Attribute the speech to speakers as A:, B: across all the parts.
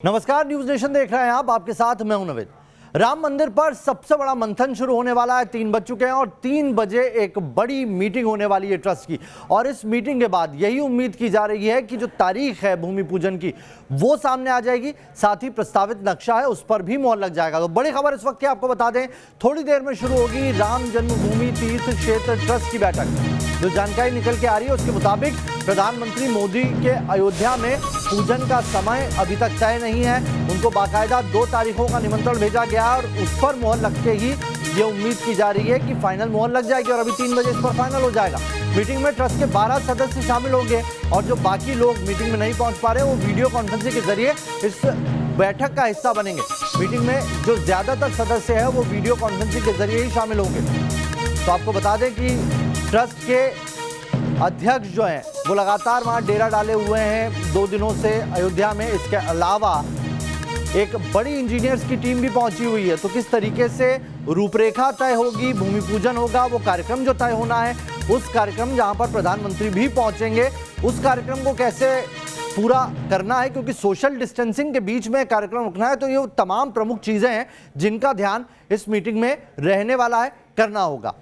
A: नमस्कार, news nation देख रहे हैं आप। आपके साथ मैं हूं नवेद। राम मंदिर पर सबसे बड़ा मंथन शुरू होने वाला है। 3 बज चुके हैं और 3 बजे एक बड़ी मीटिंग होने वाली है ट्रस्ट की। और इस मीटिंग के बाद यही उम्मीद की जा रही है कि जो तारीख है भूमि पूजन की वो सामने आ जाएगी, साथ ही प्रस्तावित नक्शा है उस पर भी मोहर लग जाएगा। तो बड़ी खबर इस वक्त की आपको बता दें, थोड़ी देर में शुरू होगी राम जन्मभूमि तीर्थ क्षेत्र ट्रस्ट की बैठक। जो जानकारी निकल के आ रही है उसके मुताबिक प्रधानमंत्री मोदी के अयोध्या में पूजन का समय अभी तक तय नहीं है। उनको बाकायदा 2 तारीखों का निमंत्रण भेजा गया और उस पर मोहर लगते ही ये उम्मीद की जा रही है कि फाइनल मोहर लग जाएगी और अभी 3 बजे इस पर फाइनल हो जाएगा। मीटिंग में ट्रस्ट के 12 सदस्य शामिल होंगे और जो बाकी लोग मीटिंग में नहीं पहुंच पा रहे वो वीडियो कॉन्फ्रेंसिंग के जरिए इस बैठक का हिस्सा बनेंगे। मीटिंग में जो ज्यादातर सदस्य है वो वीडियो कॉन्फ्रेंसिंग के जरिए ही शामिल होंगे। तो आपको बता दें कि ट्रस्ट के अध्यक्ष जो हैं वो लगातार वहां डेरा डाले हुए हैं 2 दिनों से अयोध्या में। इसके अलावा एक बड़ी इंजीनियर्स की टीम भी पहुंची हुई है। तो किस तरीके से रूपरेखा तय होगी, भूमि पूजन होगा, वो कार्यक्रम जो तय होना है, उस कार्यक्रम जहां पर प्रधानमंत्री भी पहुंचेंगे, उस कार्यक्रम को कैसे पूरा करना है, क्योंकि सोशल डिस्टेंसिंग के बीच में कार्यक्रम रखना है। तो ये तमाम प्रमुख चीजें हैं जिनका ध्यान इस मीटिंग में रहने वाला है, करना होगा।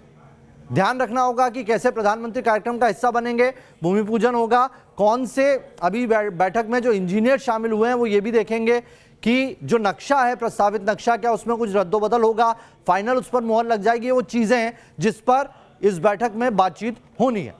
A: ध्यान रखना होगा कि कैसे प्रधानमंत्री कार्यक्रम का हिस्सा बनेंगे, भूमि पूजन होगा, कौन से अभी बैठक में जो इंजीनियर शामिल हुए हैं वो ये भी देखेंगे कि जो नक्शा है, प्रस्तावित नक्शा, क्या उसमें कुछ रद्दोबदल होगा, फाइनल उस पर मोहर लग जाएगी। वो चीजें हैं जिस पर इस बैठक में बातचीत होनी है।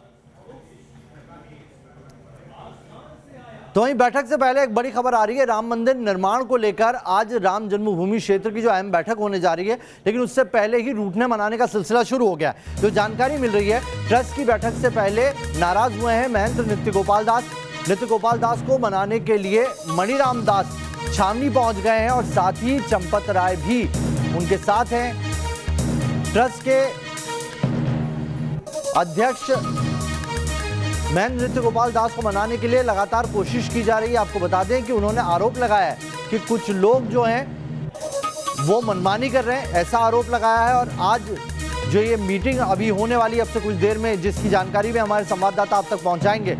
A: तो वहीं बैठक से पहले एक बड़ी खबर आ रही है राम मंदिर निर्माण को लेकर। आज राम जन्मभूमि क्षेत्र की जो अहम बैठक होने जा रही है, लेकिन उससे पहले ही रूठने मनाने का सिलसिला शुरू हो गया है। जो जानकारी मिल रही है, ट्रस्ट की बैठक से पहले नाराज हुए हैं महंत नृत्य गोपाल दास। नृत्य गोपाल दास को मनाने के लिए मणिराम दास छावनी पहुंच गए हैं और साथ ही चंपत राय भी उनके साथ हैं। ट्रस्ट के अध्यक्ष महंत नृत्य गोपाल दास को मनाने के लिए लगातार कोशिश की जा रही है। आपको बता दें कि उन्होंने आरोप लगाया है कि कुछ लोग जो हैं वो मनमानी कर रहे हैं, ऐसा आरोप लगाया है। और आज जो ये मीटिंग अभी होने वाली है अब से कुछ देर में, जिसकी जानकारी भी हमारे संवाददाता आप तक पहुंचाएंगे,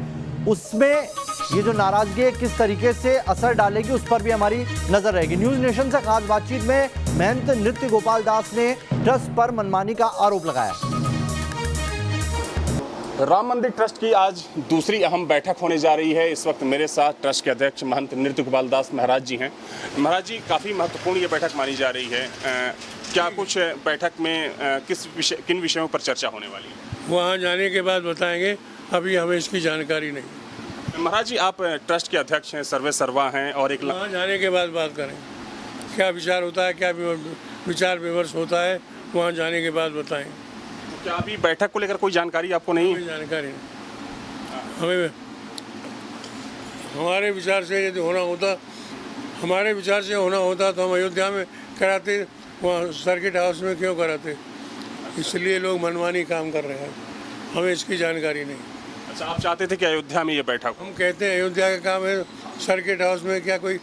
A: उसमें ये जो नाराजगी है किस तरीके से असर डालेगी उस पर भी हमारी नजर रहेगी। न्यूज नेशन से खास बातचीत में महंत नृत्य गोपाल दास ने ट्रस्ट पर मनमानी का आरोप लगाया।
B: राम मंदिर ट्रस्ट की आज दूसरी अहम बैठक होने जा रही है। इस वक्त मेरे साथ ट्रस्ट के अध्यक्ष महंत नृत्य गोपाल दास महाराज जी हैं। महाराज जी, काफ़ी महत्वपूर्ण ये बैठक मानी जा रही है। क्या कुछ बैठक में किन विषयों पर चर्चा होने वाली है?
C: वहाँ जाने के बाद बताएंगे, अभी हमें इसकी जानकारी नहीं।
B: महाराज जी, आप ट्रस्ट के अध्यक्ष हैं, सर्वे सर्वा हैं और एक
C: वहाँ जाने के बाद बात करें, क्या विचार होता है, क्या विचार विमर्श होता है, वहाँ जाने के बाद बताएंगे।
B: क्या अभी बैठक को लेकर कोई जानकारी आपको नहीं?
C: कोई जानकारी नहीं हमें। हमारे विचार से यदि होना होता, हमारे विचार से होना होता तो हम अयोध्या में कराते, वहाँ सर्किट हाउस में क्यों कराते? इसलिए लोग मनमानी काम कर रहे हैं, हमें इसकी जानकारी नहीं।
B: अच्छा, आप चाहते थे कि अयोध्या में ये बैठक?
C: हम कहते हैं अयोध्या का काम है, सर्किट हाउस में क्या कोई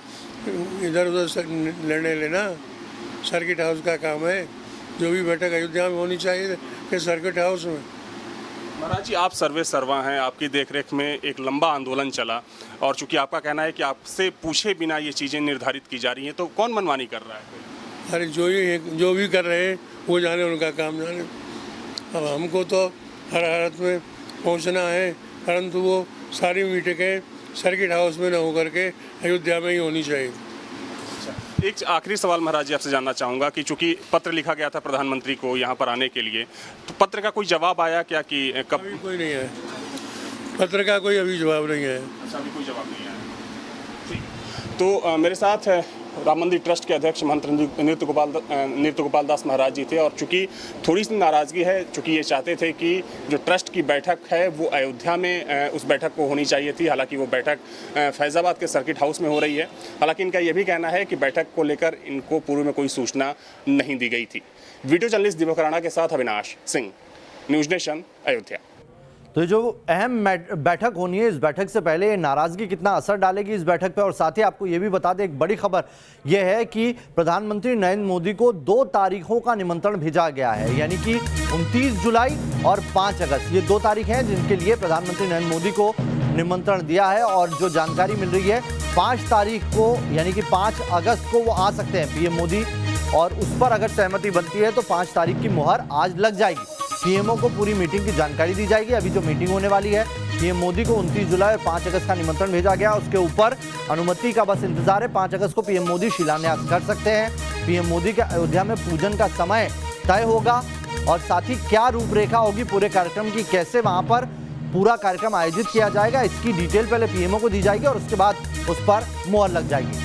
C: इधर उधर निर्णय लेना? सर्किट हाउस का काम है, जो भी बैठक अयोध्या में होनी चाहिए कि सर्किट हाउस में।
B: महाराज जी, आप सर्वे सर्वा हैं, आपकी देखरेख में एक लंबा आंदोलन चला और चूंकि आपका कहना है कि आपसे पूछे बिना ये चीज़ें निर्धारित की जा रही हैं, तो कौन मनमानी कर रहा है?
C: अरे जो भी कर रहे हैं वो जाने, उनका काम जाने। अब हमको तो हर हालत में पहुंचना है, परंतु वो सारी मीटिंगें सर्किट हाउस में न होकर के अयोध्या में ही होनी चाहिए।
B: एक आखिरी सवाल महाराज जी आपसे जानना चाहूँगा कि चूंकि पत्र लिखा गया था प्रधानमंत्री को यहाँ पर आने के लिए, तो पत्र का कोई जवाब आया क्या? कि कब?
C: अभी कोई नहीं है, पत्र का कोई अभी जवाब नहीं है।
B: अच्छा, अभी कोई जवाब नहीं आया। ठीक, तो मेरे साथ राम मंदिर ट्रस्ट के अध्यक्ष महंत नृत्य गोपाल दास महाराज जी थे। और चूंकि थोड़ी सी नाराज़गी है, चूंकि ये चाहते थे कि जो ट्रस्ट की बैठक है वो अयोध्या में उस बैठक को होनी चाहिए थी। हालांकि वो बैठक फैज़ाबाद के सर्किट हाउस में हो रही है। हालांकि इनका ये भी कहना है कि बैठक को लेकर इनको पूर्व में कोई सूचना नहीं दी गई थी। वीडियो जर्नलिस्ट दिव्य राणा के साथ अविनाश सिंह, न्यूज नेशन, अयोध्या।
A: तो जो अहम बैठक होनी है, इस बैठक से पहले नाराजगी कितना असर डालेगी इस बैठक पे। और साथ ही आपको ये भी बता दें, एक बड़ी खबर यह है कि प्रधानमंत्री नरेंद्र मोदी को 2 तारीखों का निमंत्रण भेजा गया है, यानी कि 29 जुलाई और 5 अगस्त। ये 2 तारीख हैं जिनके लिए प्रधानमंत्री नरेंद्र मोदी को निमंत्रण दिया है। और जो जानकारी मिल रही है 5 तारीख को यानी कि 5 अगस्त को वो आ सकते हैं पीएम मोदी, और उस पर अगर सहमति बनती है तो 5 तारीख की मुहर आज लग जाएगी। पीएमओ को पूरी मीटिंग की जानकारी दी जाएगी। अभी जो मीटिंग होने वाली है, पीएम मोदी को 29 जुलाई और 5 अगस्त का निमंत्रण भेजा गया, उसके ऊपर अनुमति का बस इंतजार है। 5 अगस्त को पीएम मोदी शिलान्यास कर सकते हैं। पीएम मोदी के अयोध्या में पूजन का समय तय होगा और साथ ही क्या रूपरेखा होगी पूरे कार्यक्रम की, कैसे वहां पर पूरा कार्यक्रम आयोजित किया जाएगा, इसकी डिटेल पहले पीएमओ को दी जाएगी और उसके बाद उस पर मुहर लग जाएगी।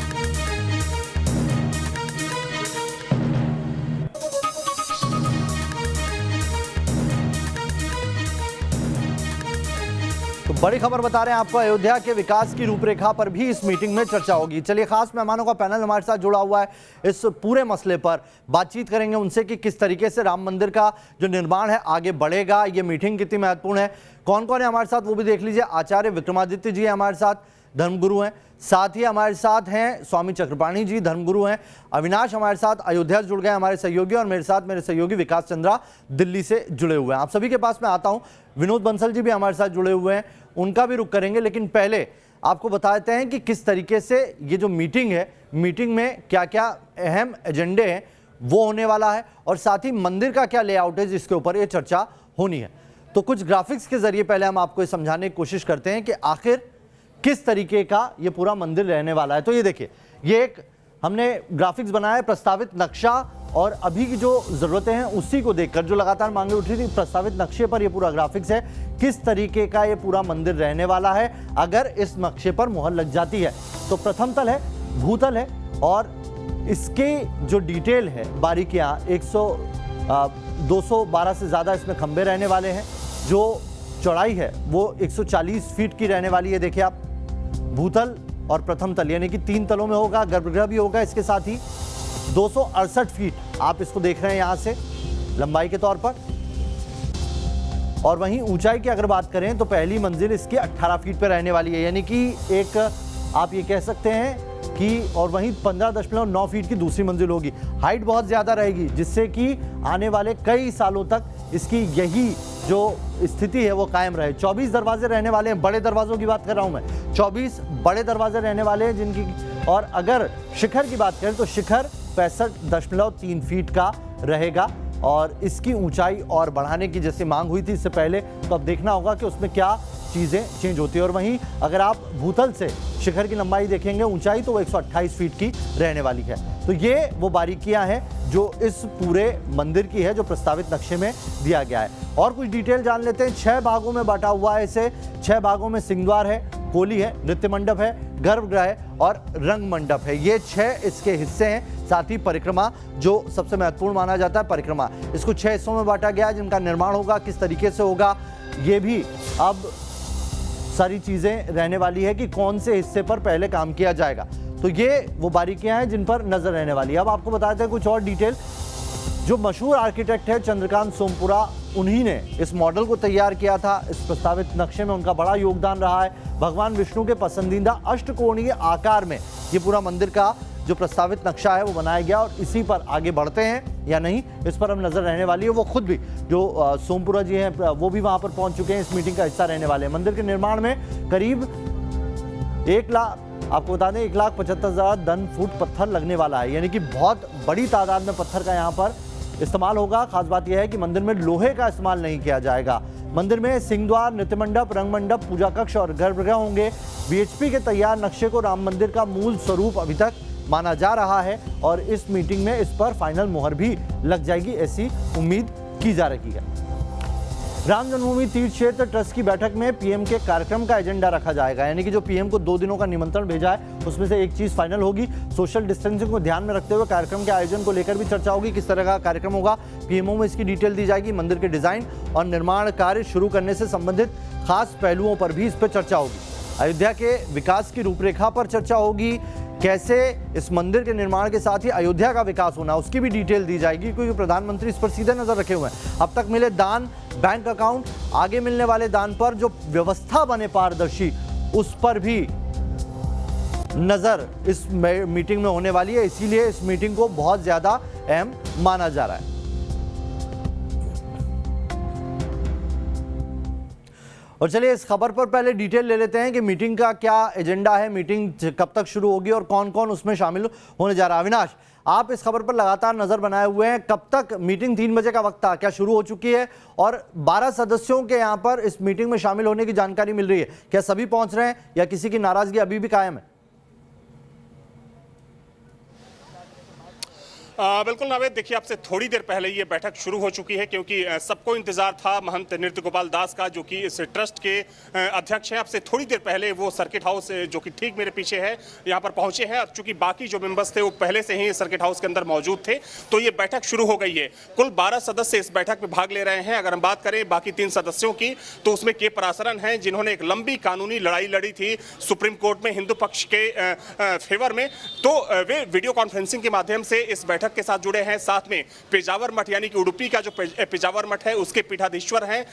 A: तो बड़ी खबर बता रहे हैं आपको, अयोध्या के विकास की रूपरेखा पर भी इस मीटिंग में चर्चा होगी। चलिए, खास मेहमानों का पैनल हमारे साथ जुड़ा हुआ है, इस पूरे मसले पर बातचीत करेंगे उनसे कि किस तरीके से राम मंदिर का जो निर्माण है आगे बढ़ेगा, ये मीटिंग कितनी महत्वपूर्ण है। कौन कौन है हमारे साथ वो भी देख लीजिए। आचार्य विक्रमादित्य जी हमारे साथ, धर्मगुरु हैं। साथ ही हमारे साथ हैं स्वामी चक्रपाणी जी, धर्मगुरु हैं। अविनाश हमारे साथ अयोध्या से जुड़ गए हमारे सहयोगी, और मेरे साथ मेरे सहयोगी विकास चंद्रा दिल्ली से जुड़े हुए हैं। आप सभी के पास मैं आता हूं। विनोद बंसल जी भी हमारे साथ जुड़े हुए हैं, उनका भी रुख करेंगे, लेकिन पहले आपको बताते हैं कि किस तरीके से ये जो मीटिंग है, मीटिंग में क्या क्या अहम एजेंडे हैं वो होने वाला है, और साथ ही मंदिर का क्या लेआउट है जिसके ऊपर ये चर्चा होनी है। तो कुछ ग्राफिक्स के जरिए पहले हम आपको ये समझाने की कोशिश करते हैं कि आखिर किस तरीके का ये पूरा मंदिर रहने वाला है। तो ये देखिए, ये एक हमने ग्राफिक्स बनाया है, प्रस्तावित नक्शा और अभी की जो ज़रूरतें हैं उसी को देखकर जो लगातार मांगे उठ रही थी, प्रस्तावित नक्शे पर ये पूरा ग्राफिक्स है, किस तरीके का ये पूरा मंदिर रहने वाला है अगर इस नक्शे पर मुहर लग जाती है। तो प्रथम तल है, भूतल है, और इसके जो डिटेल है, बारीकियाँ 212 से ज़्यादा इसमें खंबे रहने वाले हैं। जो चौड़ाई है वो 140 फीट की रहने वाली है। देखिए आप, भूतल और प्रथम तल यानी कि 3 तलों में होगा, गर्भगृह भी होगा इसके साथ ही। 268 फीट आप इसको देख रहे हैं यहाँ से लंबाई के तौर पर, और वहीं ऊंचाई की अगर बात करें तो पहली मंजिल इसकी 18 फीट पर रहने वाली है, यानी कि एक आप ये कह सकते हैं कि, और वहीं 15.9 फीट की दूसरी मंजिल होगी। हाइट बहुत ज़्यादा रहेगी, जिससे कि आने वाले कई सालों तक इसकी यही जो स्थिति है वो कायम रहे। 24 दरवाजे रहने वाले हैं, बड़े दरवाज़ों की बात कर रहा हूँ मैं, 24 बड़े दरवाजे रहने वाले हैं जिनकी, और अगर शिखर की बात करें तो शिखर 65.3 फीट का रहेगा, और इसकी ऊंचाई और बढ़ाने की जैसे मांग हुई थी इससे पहले, तो अब देखना होगा कि उसमें क्या चीज़ें चेंज होती है। और वहीं अगर आप भूतल से शिखर की लंबाई देखेंगे, ऊंचाई, तो वो 128 फीट की रहने वाली है। तो ये वो बारीकियां हैं जो इस पूरे मंदिर की है, जो प्रस्तावित नक्शे में दिया गया है। और कुछ डिटेल जान लेते हैं। 6 भागों में बांटा हुआ है इसे। 6 भागों में सिंहद्वार है, कोली है, नृत्य मंडप है, गर्भगृह है और रंग मंडप है। ये 6 इसके हिस्से हैं। साथ ही परिक्रमा जो सबसे महत्वपूर्ण माना जाता है, परिक्रमा, इसको 6 हिस्सों में बांटा गया है। जिनका निर्माण होगा, किस तरीके से होगा, ये भी अब सारी चीज़ें रहने वाली है कि कौन से हिस्से पर पहले काम किया जाएगा। तो ये वो बारीकियां हैं जिन पर नजर रहने वाली है। अब आपको बताते हैं कुछ और डिटेल। जो मशहूर आर्किटेक्ट है चंद्रकांत सोमपुरा, उन्हीं ने इस मॉडल को तैयार किया था। इस प्रस्तावित नक्शे में उनका बड़ा योगदान रहा है। भगवान विष्णु के पसंदीदा अष्टकोणीय आकार में ये पूरा मंदिर का जो प्रस्तावित नक्शा है वो बनाया गया, और इसी पर आगे बढ़ते हैं या नहीं, इस पर हम नजर रहने वाली है। वो खुद भी जो सोमपुरा जी हैं वो भी वहां पर पहुंच चुके हैं, इस मीटिंग का हिस्सा रहने वाले हैं। मंदिर के निर्माण में करीब 1 लाख, आपको बता दें 1,75,000 घन फुट पत्थर लगने वाला है, यानी कि बहुत बड़ी तादाद में पत्थर का यहाँ पर इस्तेमाल होगा। खास बात यह है कि मंदिर में लोहे का इस्तेमाल नहीं किया जाएगा। मंदिर में सिंहद्वार, नृत्य मंडप, रंग मंडप, पूजा कक्ष और गर्भगृह होंगे। बीएचपी के तैयार नक्शे को राम मंदिर का मूल स्वरूप अभी तक माना जा रहा है, और इस मीटिंग में इस पर फाइनल मुहर भी लग जाएगी, ऐसी उम्मीद की जा रही है। राम जन्मभूमि तीर्थ क्षेत्र ट्रस्ट की बैठक में पीएम के कार्यक्रम का एजेंडा रखा जाएगा, यानी कि जो पीएम को 2 दिनों का निमंत्रण भेजा है उसमें से एक चीज फाइनल होगी। सोशल डिस्टेंसिंग को ध्यान में रखते हुए कार्यक्रम के आयोजन को लेकर भी चर्चा होगी, किस तरह का कार्यक्रम होगा। पीएमओ में इसकी डिटेल दी जाएगी। मंदिर के डिजाइन और निर्माण कार्य शुरू करने से संबंधित खास पहलुओं पर भी इस पर चर्चा होगी। अयोध्या के विकास की रूपरेखा पर चर्चा होगी, कैसे इस मंदिर के निर्माण के साथ ही अयोध्या का विकास होना, उसकी भी डिटेल दी जाएगी, क्योंकि प्रधानमंत्री इस पर सीधे नजर रखे हुए हैं। अब तक मिले दान, बैंक अकाउंट, आगे मिलने वाले दान पर जो व्यवस्था बने पारदर्शी, उस पर भी नजर इस मीटिंग में होने वाली है। इसीलिए इस मीटिंग को बहुत ज्यादा अहम माना जा रहा है। और चलिए इस खबर पर पहले डिटेल ले लेते हैं कि मीटिंग का क्या एजेंडा है, मीटिंग कब तक शुरू होगी और कौन कौन उसमें शामिल होने जा रहा है। अविनाश, आप इस खबर पर लगातार नजर बनाए हुए हैं, कब तक मीटिंग 3 बजे का वक्त था, क्या शुरू हो चुकी है और 12 सदस्यों के यहां पर इस मीटिंग में शामिल होने की जानकारी मिल रही है, क्या सभी पहुंच रहे हैं या किसी की नाराजगी अभी भी कायम है?
B: बिल्कुल नावेद, देखिए आपसे थोड़ी देर पहले ये बैठक शुरू हो चुकी है क्योंकि सबको इंतजार था महंत नृत्य गोपाल दास का, जो कि इस ट्रस्ट के अध्यक्ष हैं। आपसे थोड़ी देर पहले वो सर्किट हाउस जो कि ठीक मेरे पीछे है यहाँ पर पहुंचे हैं और चूंकि बाकी जो मेंबर्स थे वो पहले से ही सर्किट हाउस के अंदर मौजूद थे, तो ये बैठक शुरू हो गई है। कुल 12 सदस्य इस बैठक में भाग ले रहे हैं। अगर हम बात करें बाकी 3 सदस्यों की, तो उसमें के पराशरन हैं, जिन्होंने एक लंबी कानूनी लड़ाई लड़ी थी सुप्रीम कोर्ट में हिंदू पक्ष के फेवर में, तो वे वीडियो कॉन्फ्रेंसिंग के माध्यम से इस बैठक के साथ जुड़े हैं। साथ में पेजावर मठ यानी कि उडुपी का जो पेजावर मठ है उसके पीठाधीश्वर हैं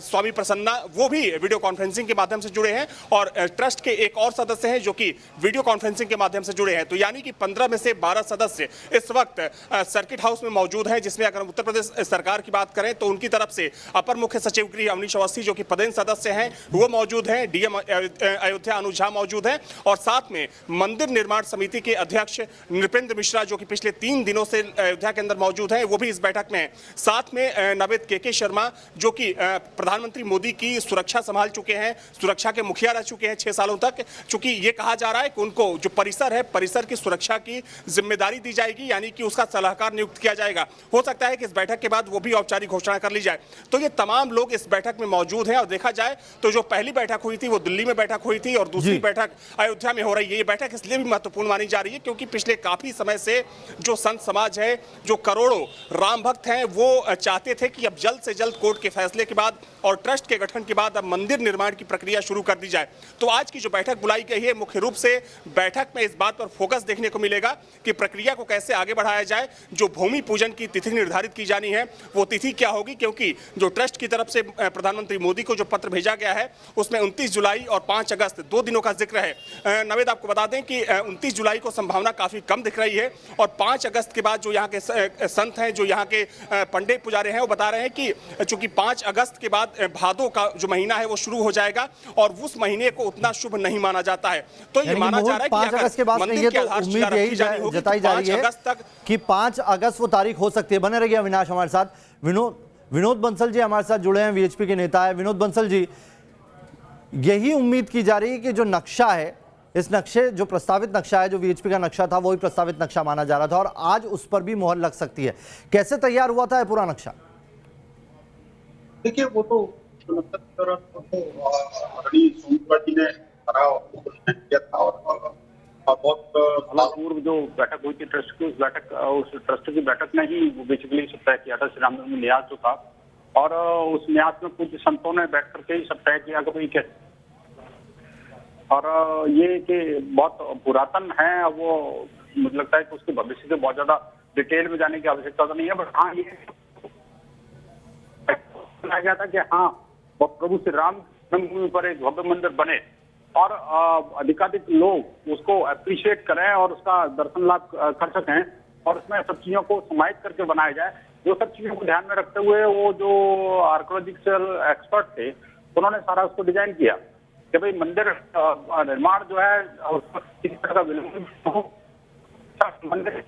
B: स्वामी प्रसन्ना, वो भी वीडियो कॉन्फ्रेंसिंग के माध्यम से जुड़े हैं और ट्रस्ट के एक और सदस्य हैं जो कि वीडियो कॉन्फ्रेंसिंग के माध्यम से जुड़े हैं। तो यानी कि 15 में से 12 सदस्य इस वक्त सर्किट हाउस में मौजूद हैं, जिसमें अगर उत्तर प्रदेश सरकार की बात करें तो उनकी तरफ से अपर मुख्य सचिव गृह अवनीश अवस्थी जो कि पदेन सदस्य हैं वो मौजूद हैं, डीएम अयोध्या अनुज झा मौजूद हैं और साथ में मंदिर निर्माण समिति के अध्यक्ष नृपेंद्र मिश्रा जो कि पिछले 3 दिनों से अयोध्या के अंदर मौजूद है, वो भी इस बैठक में है। साथ में नवेद के शर्मा जो कि प्रधानमंत्री मोदी की सुरक्षा संभाल चुके हैं, सुरक्षा के मुखिया रह चुके हैं 6 सालों तक। चूंकि ये कहा जा रहा है कि उनको जो परिसर है, परिसर की सुरक्षा की जिम्मेदारी दी जाएगी, यानी कि उसका सलाहकार नियुक्त किया जाएगा। हो सकता है कि इस बैठक के बाद वो भी औपचारिक घोषणा कर ली जाए। तो ये तमाम लोग इस बैठक में मौजूद हैं और देखा जाए तो जो पहली बैठक हुई थी वो दिल्ली में बैठक हुई थी और दूसरी बैठक अयोध्या में हो रही है। ये बैठक इसलिए भी महत्वपूर्ण मानी जा रही है क्योंकि पिछले काफी समय से जो संत समाज है, जो करोड़ों राम भक्त हैं, वो चाहते थे कि अब जल्द से जल्द कोर्ट के फैसले के बाद और ट्रस्ट के गठन के बाद अब मंदिर निर्माण की प्रक्रिया शुरू कर दी जाए। तो आज की जो बैठक बुलाई गई है, मुख्य रूप से बैठक में इस बात पर फोकस देखने को मिलेगा कि प्रक्रिया को कैसे आगे बढ़ाया जाए। जो भूमि पूजन की तिथि निर्धारित की जानी है वो तिथि क्या होगी, क्योंकि जो ट्रस्ट की तरफ से प्रधानमंत्री मोदी को जो पत्र भेजा गया है उसमें 29 जुलाई और 5 अगस्त 2 दिनों का जिक्र है। नवेद, आपको बता दें कि 29 जुलाई को संभावना काफी कम दिख रही है और 5 अगस्त के बाद जो यहाँ के संत हैं, जो यहाँ के पंडित पुजारी हैं, वो बता रहे हैं कि चूंकि 5 अगस्त के बाद भादों का जो महीना है वो शुरू हो जाएगा और उस महीने को उतना शुभ नहीं माना जाता है। तो ये माना जा रहा है कि
A: 5 अगस्त के बाद नहीं है, तो उम्मीद यही जताई जा रही है कि 5 अगस्त वो तारीख हो सकती है। बने रहिए अविनाश हमारे साथ। विनोद बंसल जी हमारे साथ जुड़े हैं, वीएचपी के नेता है। विनोद बंसल जी, यही उम्मीद की जा रही है कि जो नक्शा है, इस नक्शे जो प्रस्तावित नक्शा है, जो वीएचपी का नक्शा था, वही प्रस्तावित नक्शा माना जा रहा था और आज उस पर भी मोहर लग सकती है। कैसे तैयार हुआ था पूरा नक्शा?
D: देखिए, वो तो किया था और बहुत पूर्व जो बैठक हुई थी ट्रस्ट की, उस ट्रस्ट की बैठक में ही बेसिकली तय किया था श्री राम नवमी न्यास जो था, और उस न्यास में कुछ संतों ने बैठ करके ही सब तय किया कि भाई कैसे, और ये कि बहुत पुरातन है, वो मुझे लगता है कि उसके भविष्य से बहुत ज्यादा डिटेल में जाने की आवश्यकता तो नहीं है। बट हाँ, ये कहा गया था कि हाँ, प्रभु श्री राम जन्मभूमि पर एक भव्य मंदिर बने और अधिकाधिक लोग उसको अप्रिशिएट करें और उसका दर्शन लाभ कर सकें और उसमें सब चीजों को समाहित करके बनाया जाए। वो सब चीजों को ध्यान में रखते हुए वो जो आर्कियोलॉजिकल एक्सपर्ट थे उन्होंने सारा उसको डिजाइन किया कि भाई मंदिर निर्माण जो है किसी तरह का विलंब हो, मंदिर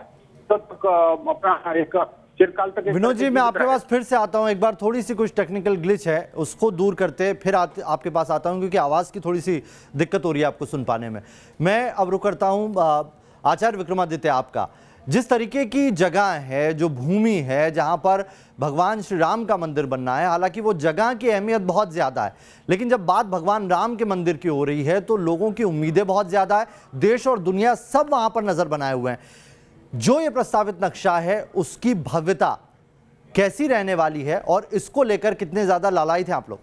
D: अपना एक चिरकाल तक।
A: विनोद जी, मैं आपके पास फिर से आता हूं, एक बार थोड़ी सी कुछ टेक्निकल ग्लिच है, उसको दूर करते फिर आपके पास आता हूं क्योंकि आवाज़ की थोड़ी सी दिक्कत हो रही है आपको सुन पाने में। मैं अब रुक करता हूं आचार्य विक्रमादित्य, आपका जिस तरीके की जगह है, जो भूमि है जहां पर भगवान श्री राम का मंदिर बनना है, हालांकि वो जगह की अहमियत बहुत ज़्यादा है, लेकिन जब बात भगवान राम के मंदिर की हो रही है तो लोगों की उम्मीदें बहुत ज़्यादा है। देश और दुनिया सब वहां पर नज़र बनाए हुए हैं। जो ये प्रस्तावित नक्शा है उसकी भव्यता कैसी रहने वाली है और इसको लेकर कितने ज्यादा लालायित हैं आप लोग?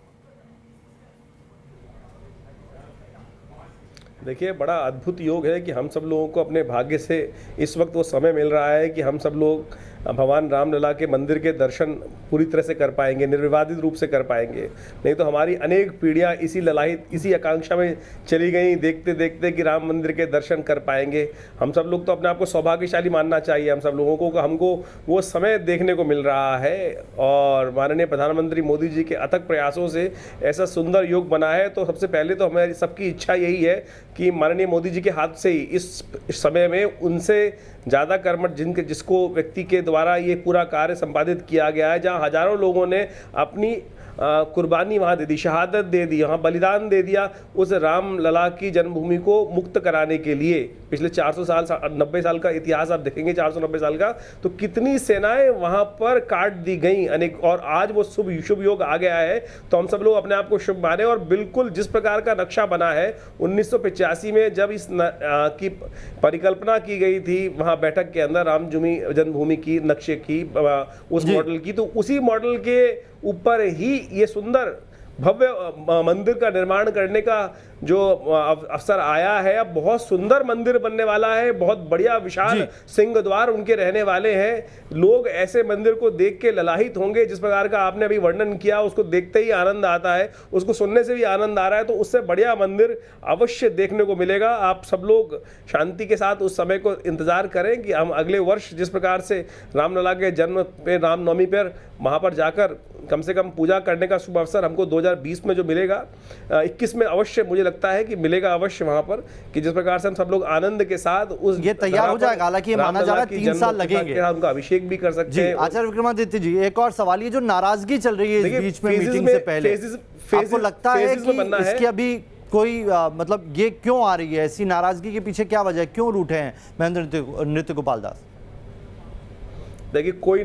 E: देखिए, बड़ा अद्भुत योग है कि हम सब लोगों को अपने भाग्य से इस वक्त वो समय मिल रहा है कि हम सब लोग भगवान रामलला के मंदिर के दर्शन पूरी तरह से कर पाएंगे, निर्विवादित रूप से कर पाएंगे। नहीं तो हमारी अनेक पीढ़ियां इसी ललाहित, इसी आकांक्षा में चली गई, देखते देखते कि राम मंदिर के दर्शन कर पाएंगे। हम सब लोग तो अपने आप को सौभाग्यशाली मानना चाहिए हम सब लोगों को, हमको वो समय देखने को मिल रहा है। और माननीय प्रधानमंत्री मोदी जी के अथक प्रयासों से ऐसा सुंदर योग बना है। तो सबसे पहले तो हमारी सबकी इच्छा यही है कि माननीय मोदी जी के हाथ से ही इस समय में उनसे ज़्यादा कर्मठ जिसको व्यक्ति के द्वारा ये पूरा कार्य संपादित किया गया है, जहाँ हजारों लोगों ने अपनी कुर्बानी वहाँ दे दी, शहादत दे दी, वहाँ बलिदान दे दिया उस राम लला की जन्मभूमि को मुक्त कराने के लिए। पिछले 400 साल 90 साल का इतिहास आप देखेंगे, 490 साल का, तो कितनी सेनाएं वहाँ पर काट दी गई अनेक, और आज वो शुभ योग आ गया है। तो हम सब लोग अपने आप को शुभ माने। और बिल्कुल जिस प्रकार का नक्शा बना है 1985 में जब इस की परिकल्पना की गई थी वहाँ बैठक के अंदर राम जन्मभूमि की नक्शे की, उस मॉडल की, तो उसी मॉडल के ऊपर ही ये सुंदर भव्य मंदिर का निर्माण करने का जो अवसर आया है। अब बहुत सुंदर मंदिर बनने वाला है, बहुत बढ़िया विशाल सिंह द्वार उनके रहने वाले हैं। लोग ऐसे मंदिर को देख के ललाहित होंगे। जिस प्रकार का आपने अभी वर्णन किया उसको देखते ही आनंद आता है, उसको सुनने से भी आनंद आ रहा है। तो उससे बढ़िया मंदिर अवश्य देखने को मिलेगा। आप सब लोग शांति के साथ उस समय को इंतजार करें कि हम अगले वर्ष जिस प्रकार से रामलला के जन्म पे, रामनवमी पर वहाँ पर जाकर कम से कम पूजा करने का शुभ अवसर हमको 2020 में जो मिलेगा, 21 में अवश्य मुझे लगता है कि मिलेगा अवश्य वहाँ पर, कि जिस प्रकार से हम सब लोग आनंद के साथ उस
A: ये तैयार हो जाएगा। हालांकि माना जा रहा है 3 साल लगेंगे,
E: उनका अभिषेक भी कर सकते हैं।
A: आचार्य विक्रमादित्य जी, एक और सवाल, ये जो नाराजगी चल रही है इस बीच में मीटिंग से पहले, आपको लगता है कि इसकी अभी कोई मतलब ये क्यों आ रही है, ऐसी नाराजगी के पीछे क्या वजह है, क्यों रूठे हैं महेंद्र नृत्य गोपाल दास?
E: देखिए, कोई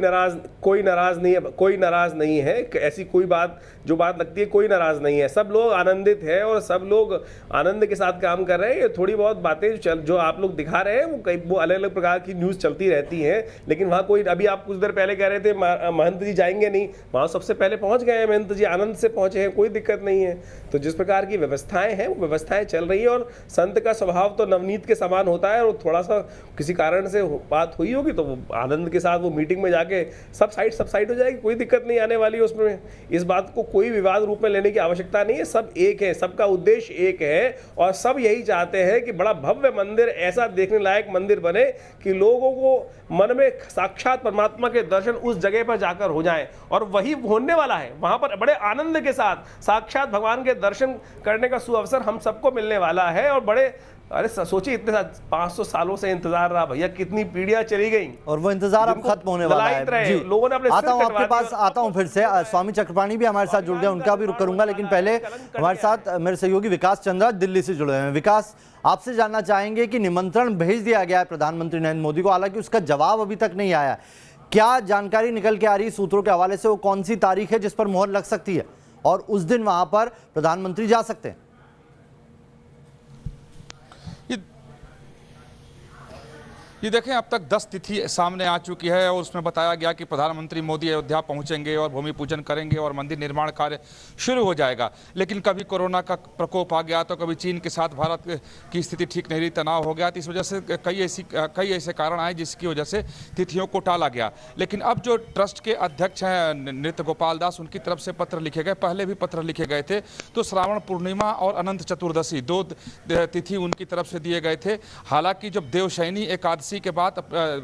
E: नाराज नहीं है, ऐसी कोई बात जो बात लगती है, कोई नाराज नहीं है। सब लोग आनंदित है और सब लोग आनंद के साथ काम कर रहे हैं। ये थोड़ी बहुत बातें जो आप लोग दिखा रहे हैं वो अलग अलग प्रकार की न्यूज़ चलती रहती हैं, लेकिन वहाँ कोई, अभी आप कुछ देर पहले कह रहे थे महंत जी जाएंगे नहीं, वहाँ सबसे पहले पहुँच गए हैं महंत जी, आनंद से पहुँचे हैं, कोई दिक्कत नहीं है। तो जिस प्रकार की व्यवस्थाएं हैं वो व्यवस्थाएं चल रही है। और संत का स्वभाव तो नवनीत के समान होता है, और थोड़ा सा किसी कारण से बात हुई होगी तो वो आनंद के साथ वो मीटिंग में जाके सब साइड हो जाएगी, कोई दिक्कत नहीं आने वाली है उसमें। इस बात को कोई विवाद रूप में लेने की आवश्यकता नहीं है। सब एक है, सबका उद्देश्य एक है, और सब यही चाहते हैं कि बड़ा भव्य मंदिर, ऐसा देखने लायक मंदिर बने कि लोगों को मन में साक्षात परमात्मा के दर्शन उस जगह पर जाकर हो जाएं। और वही होने वाला है, वहां पर बड़े आनंद के साथ साक्षात भगवान के दर्शन करने का सुअवसर हम सबको मिलने वाला है। और बड़े, अरे सोचिए, इतने 500 सालों से इंतजार रहा भैया, कितनी पीढ़ियां चली गई,
A: और वो इंतजार अब खत्म होने वाला है। जी,
E: लोगों ने अपने
A: आता हूं आपके पास, आता हूं फिर से। स्वामी चक्रपाणी भी हमारे साथ जुड़ गए, उनका भी रुख करूंगा, लेकिन पहले हमारे साथ मेरे सहयोगी विकास चंद्रा दिल्ली से जुड़े हैं। विकास, आपसे जानना चाहेंगे कि निमंत्रण भेज दिया गया है प्रधानमंत्री नरेंद्र मोदी को, हालांकि उसका जवाब अभी तक नहीं आया। क्या जानकारी निकल के आ रही सूत्रों के हवाले से, वो कौन सी तारीख है जिस पर मोहर लग सकती है और उस दिन वहां पर प्रधानमंत्री जा सकते हैं?
F: ये देखें, अब तक 10 तिथि सामने आ चुकी है और उसमें बताया गया कि प्रधानमंत्री मोदी अयोध्या पहुंचेंगे और भूमि पूजन करेंगे और मंदिर निर्माण कार्य शुरू हो जाएगा। लेकिन कभी कोरोना का प्रकोप आ गया, तो कभी चीन के साथ भारत की स्थिति ठीक नहीं रही, तनाव हो गया, तो इस वजह से कई ऐसे कारण आए जिसकी वजह से तिथियों को टाला गया। लेकिन अब जो ट्रस्ट के अध्यक्ष हैं नृत्य गोपाल दास, उनकी तरफ से पत्र लिखे गए, पहले भी पत्र लिखे गए थे। तो श्रावण पूर्णिमा और अनंत चतुर्दशी 2 तिथि उनकी तरफ से दिए गए थे। हालांकि जब देवशयनी एकादशी के बाद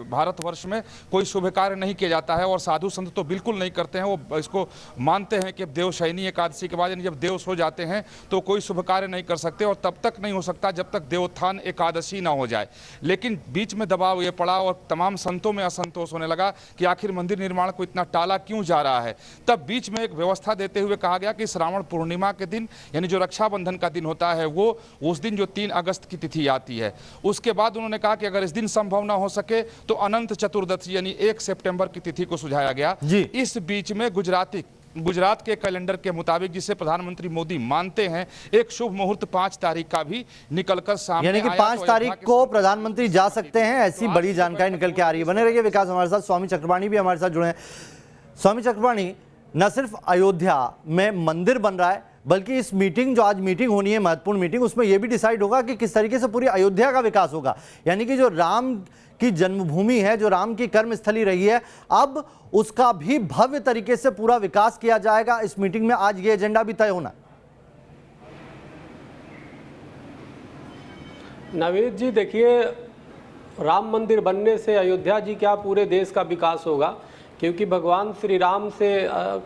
F: भारतवर्ष में कोई शुभ कार्य नहीं किया जाता है, और साधु संत तो बिल्कुल नहीं करते हैं। वो इसको मानते हैं कि देवशयनी एकादशी के बाद, यानी जब देव सो जाते हैं तो कोई शुभ कार्य नहीं कर सकते, और तब तक नहीं हो सकता जब तक देवोत्थान एकादशी ना हो जाए। लेकिन बीच में दबाव ये पड़ा और तमाम संतों में असंतोष होने लगा कि आखिर मंदिर निर्माण को इतना टाला क्यों जा रहा है। तब बीच में एक व्यवस्था देते हुए कहा गया कि श्रावण पूर्णिमा के दिन, यानी जो रक्षाबंधन का दिन होता है, वो उस दिन जो 3 अगस्त की तिथि आती है, उसके बाद उन्होंने कहा कि अगर इस दिन संभव ना हो सके तो अनंत चतुर्दशी यानी 1 सितंबर की तिथि को सुझाया गया। इस बीच में गुजरात के कैलेंडर के मुताबिक, जिसे प्रधानमंत्री मोदी मानते हैं, एक शुभ मुहूर्त 5 तारीख का भी निकलकर सामने आया।
A: यानी कि 5 तारीख को प्रधानमंत्री जा सकते हैं, ऐसी बड़ी जानकारी निकल के आ रही है। बने रहिए विकास हमारे साथ। स्वामी चक्रपाणी भी हमारे साथ जुड़े हैं। स्वामी चक्रपाणी, न सिर्फ अयोध्या में मंदिर बन रहा है, बल्कि इस मीटिंग, जो आज मीटिंग होनी है, महत्वपूर्ण मीटिंग, उसमें यह भी डिसाइड होगा कि किस तरीके से पूरी अयोध्या का विकास होगा। यानी कि जो राम की जन्मभूमि है, जो राम की कर्मस्थली रही है, अब उसका भी भव्य तरीके से पूरा विकास किया जाएगा। इस मीटिंग में आज ये एजेंडा भी तय होना।
G: नवेद जी, देखिए, राम मंदिर बनने से अयोध्या जी क्या पूरे देश का विकास होगा, क्योंकि भगवान श्री राम से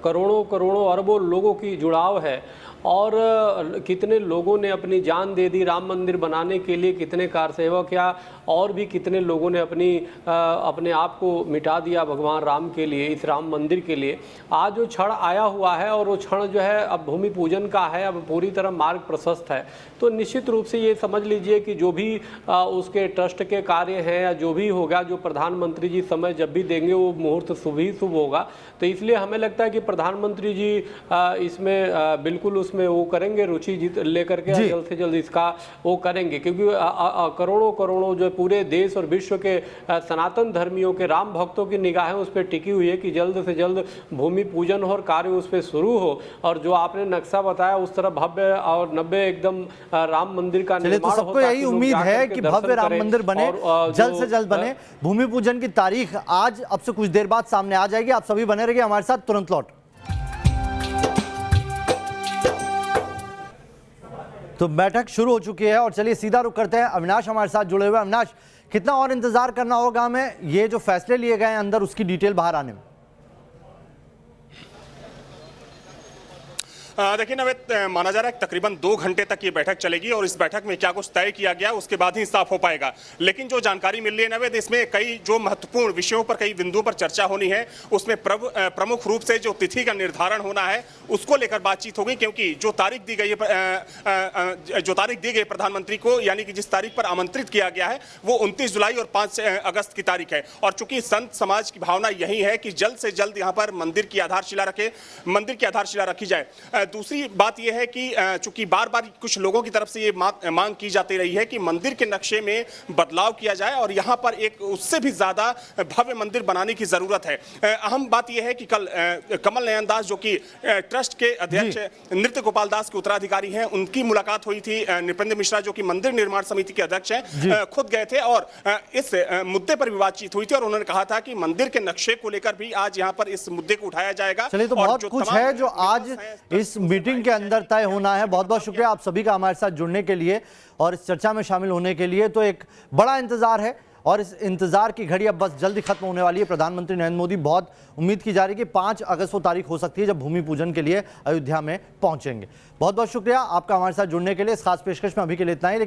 G: करोड़ों करोड़ों अरबों लोगों की जुड़ाव है और कितने लोगों ने अपनी जान दे दी राम मंदिर बनाने के लिए, कितने कारसेवक या और भी कितने लोगों ने अपने आप को मिटा दिया भगवान राम के लिए, इस राम मंदिर के लिए। आज जो क्षण आया हुआ है और वो क्षण जो है अब भूमि पूजन का है, अब पूरी तरह मार्ग प्रशस्त है। तो निश्चित रूप से ये समझ लीजिए कि जो भी उसके ट्रस्ट के कार्य हैं या जो भी होगा, जो प्रधानमंत्री जी समय जब भी देंगे वो मुहूर्त शुभ ही शुभ होगा। तो इसलिए हमें लगता है कि प्रधानमंत्री जी इसमें बिल्कुल उसमें वो करेंगे, रुचि लेकर के जल्द से जल्द इसका वो करेंगे, क्योंकि करोड़ों करोड़ों जो पूरे देश और विश्व के सनातन धर्मियों के राम भक्तों की निगाहें उस पर टिकी हुई है कि जल्द से जल्द भूमि पूजन हो और कार्य उस पर शुरू हो। और जो आपने नक्शा बताया उस तरह भव्य और नव्य एकदम राम मंदिर का निर्माण
A: तो सबको यही उम्मीद है कि भव्य राम मंदिर बने, जल्द से जल्द बने। भूमि पूजन की तारीख आज अब से कुछ देर बाद सामने आ जाएगी। आप सभी बने रहिए हमारे साथ, तुरंत लौट। तो बैठक शुरू हो चुकी है और चलिए सीधा रुख करते हैं। अविनाश हमारे साथ जुड़े हुए। अविनाश, कितना और इंतजार करना होगा हमें ये जो फैसले लिए गए हैं अंदर उसकी डिटेल बाहर आने में?
B: देखिए नवेद, माना जा रहा है तकरीबन 2 घंटे तक ये बैठक चलेगी और इस बैठक में क्या कुछ तय किया गया उसके बाद ही साफ हो पाएगा। लेकिन जो जानकारी मिल रही है नवेद, इसमें कई जो महत्वपूर्ण विषयों पर, कई बिंदुओं पर चर्चा होनी है। उसमें प्रमुख रूप से जो तिथि का निर्धारण होना है उसको लेकर बातचीत होगी, क्योंकि जो तारीख दी गई है प्रधानमंत्री को, यानी कि जिस तारीख पर आमंत्रित किया गया है वो 29 जुलाई और 5 अगस्त की तारीख है। और चूंकि संत समाज की भावना यही है कि जल्द से जल्द यहाँ पर मंदिर की आधारशिला रखी जाए। दूसरी बात यह है कि चूंकि बार बार कुछ लोगों की तरफ से ये मांग की जाती रही है कि मंदिर के नक्शे में बदलाव किया जाए और यहां पर एक उससे भी ज्यादा भव्य मंदिर बनाने की जरूरत है। अहम बात यह है कि कल कमल नयन दास, जो कि ट्रस्ट के अध्यक्ष नृत्य गोपाल दास के उत्तराधिकारी हैं, उनकी मुलाकात हुई थी। नृपेंद्र मिश्रा, जो कि मंदिर निर्माण समिति के अध्यक्ष हैं, खुद गए थे और इस मुद्दे पर भी बातचीत हुई थी और उन्होंने कहा था कि मंदिर के नक्शे को लेकर भी आज यहाँ पर इस मुद्दे को उठाया जाएगा।
A: चलिए, तो बहुत कुछ है जो आज इस मीटिंग के अंदर तय होना है। बहुत बहुत शुक्रिया आप सभी का हमारे साथ जुड़ने के लिए और इस चर्चा में शामिल होने के लिए। तो एक बड़ा इंतजार है और इस इंतजार की घड़ी अब बस जल्दी खत्म होने वाली है। प्रधानमंत्री नरेंद्र मोदी, बहुत उम्मीद की जा रही है कि 5 अगस्त वो तारीख हो सकती है जब भूमि पूजन के लिए अयोध्या में पहुंचेंगे। बहुत बहुत शुक्रिया आपका हमारे साथ जुड़ने के लिए। इस खास पेशकश में अभी के लिए इतना ही। लेकिन